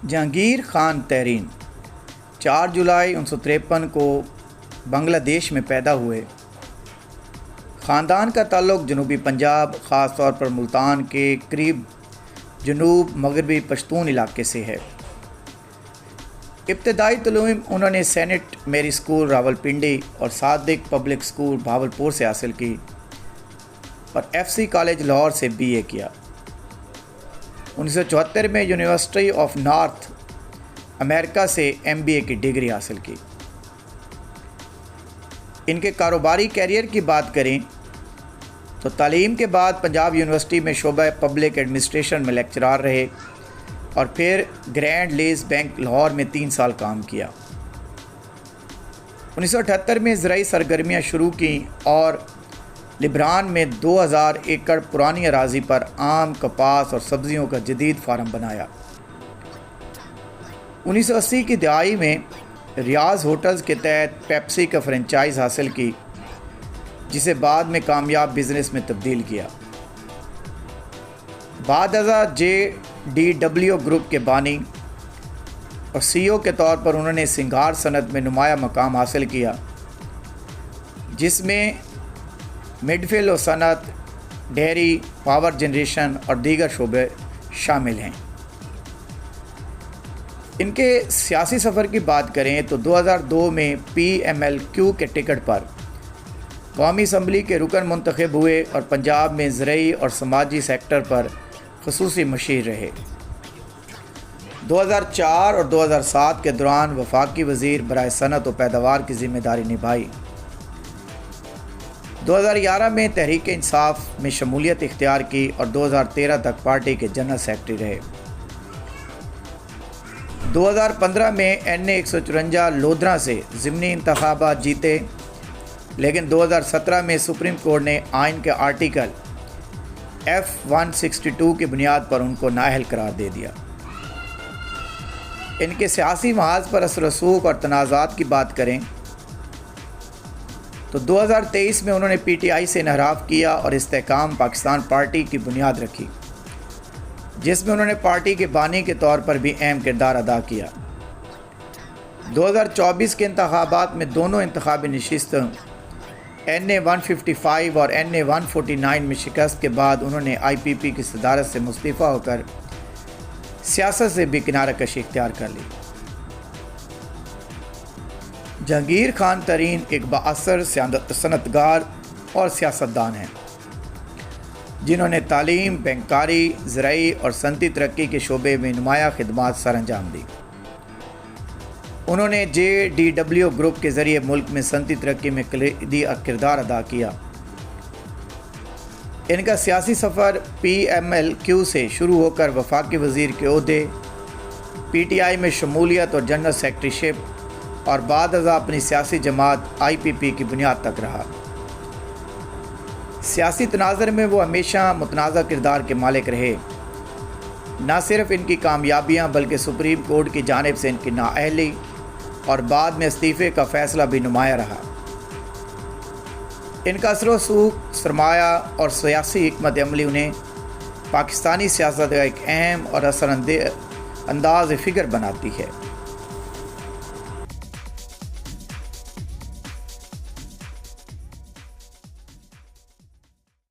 جہانگیر خان ترین 4 جولائی 1953 کو بنگلہ دیش میں پیدا ہوئے۔ خاندان کا تعلق جنوبی پنجاب، خاص طور پر ملتان کے قریب جنوب مغربی پشتون علاقے سے ہے۔ ابتدائی تعلیم انہوں نے سینٹ میری اسکول راولپنڈی اور صادق پبلک اسکول بھاولپور سے حاصل کی اور ایف سی کالج لاہور سے بی اے کیا۔ 1974 میں یونیورسٹی آف نارتھ امریکہ سے ایم بی اے کی ڈگری حاصل کی۔ ان کے کاروباری کیریئر کی بات کریں تو تعلیم کے بعد پنجاب یونیورسٹی میں شعبہ پبلک ایڈمنسٹریشن میں لیکچرار رہے اور پھر گرینڈ لیز بینک لاہور میں 3 سال کام کیا۔ 1978 میں زرعی سرگرمیاں شروع کیں اور لبنان میں 2000 ایکڑ پرانی اراضی پر آم، کپاس اور سبزیوں کا جدید فارم بنایا۔ 1980 کی دہائی میں ریاض ہوٹلز کے تحت پیپسی کا فرنچائز حاصل کی، جسے بعد میں کامیاب بزنس میں تبدیل کیا۔ بعد ازاں JDW گروپ کے بانی اور CEO کے طور پر انہوں نے سنگھار صنعت میں نمایاں مقام حاصل کیا، جس میں مڈفل و صنعت، ڈیری، پاور جنریشن اور دیگر شعبے شامل ہیں۔ ان کے سیاسی سفر کی بات کریں تو 2002 میں PMLQ کے ٹکٹ پر قومی اسمبلی کے رکن منتخب ہوئے اور پنجاب میں زرعی اور سماجی سیکٹر پر خصوصی مشیر رہے۔ 2004 اور 2007 کے دوران وفاقی وزیر برائے صنعت و پیداوار کی ذمہ داری نبھائی۔ 2011 میں تحریک انصاف میں شمولیت اختیار کی اور 2013 تک پارٹی کے جنرل سیکرٹری رہے۔ 2015 میں NA 154 لودھراں سے ضمنی انتخابات جیتے، لیکن 2017 میں سپریم کورٹ نے آئین کے آرٹیکل F162 کی بنیاد پر ان کو نااہل قرار دے دیا۔ ان کے سیاسی محاذ پر اثر و رسوخ اور تنازعات کی بات کریں تو 2023 میں انہوں نے PTI سے انحراف کیا اور استحکام پاکستان پارٹی کی بنیاد رکھی، جس میں انہوں نے پارٹی کے بانی کے طور پر بھی اہم کردار ادا کیا۔ 2024 کے انتخابات میں دونوں انتخابی نشستیں NA 155 اور NA 149 میں شکست کے بعد انہوں نے IPP کی صدارت سے مستعفی ہو کر سیاست سے بھی کنارہ کشی اختیار کر لی۔ جہانگیر خان ترین ایک بااثر صنعتکار اور سیاستدان ہیں، جنہوں نے تعلیم، بینکاری، زرعی اور صنعتی ترقی کے شعبے میں نمایاں خدمات سر انجام دی۔ انہوں نے JDW گروپ کے ذریعے ملک میں صنعتی ترقی میں کلیدی کردار ادا کیا۔ ان کا سیاسی سفر PMLQ سے شروع ہو کر وفاقی وزیر کے عہدے، PTI میں شمولیت اور جنرل سیکرٹری شپ اور بعد ازاں اپنی سیاسی جماعت IPP کی بنیاد تک رہا۔ سیاسی تناظر میں وہ ہمیشہ متنازع کردار کے مالک رہے۔ نہ صرف ان کی کامیابیاں بلکہ سپریم کورٹ کی جانب سے ان کی نااہلی اور بعد میں استعفے کا فیصلہ بھی نمایاں رہا۔ ان کا اثر و رسوخ، سرمایہ اور سیاسی حکمت عملی انہیں پاکستانی سیاست کا ایک اہم اور اثر انداز فگر بناتی ہے۔